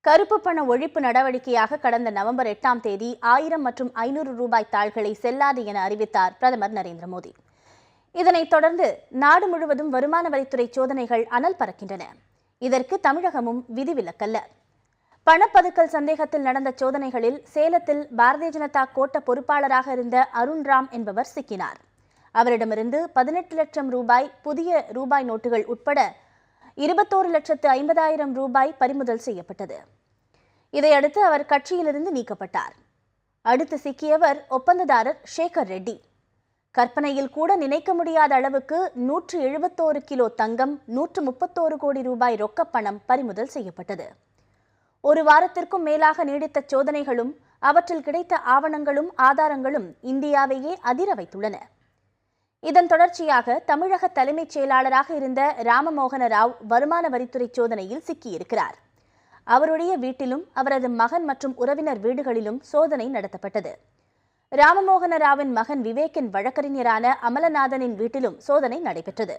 கருப்பு பண ஒழிப்பு நடவடிக்கையாக கடந்த நவம்பர் 8ஆம் தேதி 1000 மற்றும் 500 ரூபாய் தாள்களை செல்லாது என அறிவித்தார் பிரதமர் நரேந்திர மோடி. இதனைத் தொடர்ந்து நாடு முழுவதும் வருமான வரித்துறை சோதனைகள் அனல் பறக்கின்றன. இதற்கு தமிழகமும் விதிவிலக்கல்ல. பணப்பதுக்கல் சந்தேகத்தில் நடந்த சோதனைகளில் சேலத்தில் பாரதிய ஜனதா கோட்ட பொறுப்பாளராக இருந்த அருண் ராம் என்பவர் சிக்கினார். அவரிடமிருந்து 18 லட்சம் ரூபாய் புதிய ரூபாய் நோட்டுகள் உட்பட 21,50,000 ரூபாய் பறிமுதல் செய்யப்பட்டது. இதையடுத்து அவர் கட்சியிலிருந்து நீக்கப்பட்டார். அடுத்து சிக்கியவர் ஒப்பந்ததாரர் சேகர் ரெட்டி. கற்பனையில் கூட நினைக்க முடியாத அளவுக்கு 171 கிலோ தங்கம், 131 கோடி ரூபாய் ரொக்கப்பணம் பறிமுதல் செய்யப்பட்டது. ஒரு வாரத்திற்கும் மேலாக நீடித்த சோதனைகளும் அவற்றில் கிடைத்த ஆவணங்களும் ஆதாரங்களும் இந்தியாவையே அதிர வைத்துள்ளன. இதன் தொடர்ச்சியாக தமிழக தலைமைச் செயலாளராக இருந்த ராமமோகன ராவ் வருமான வரித்துறை சோதனையில் சிக்கியிருக்கிறார். அவருடைய வீட்டிலும் அவரது மகன் மற்றும் உறவினர் வீடுகளிலும் சோதனை நடத்தப்பட்டது. ராமமோகன ராவின் மகன் விவேக்கின் வழக்கறிஞரான அமலநாதனின் வீட்டிலும் சோதனை நடைபெற்றது.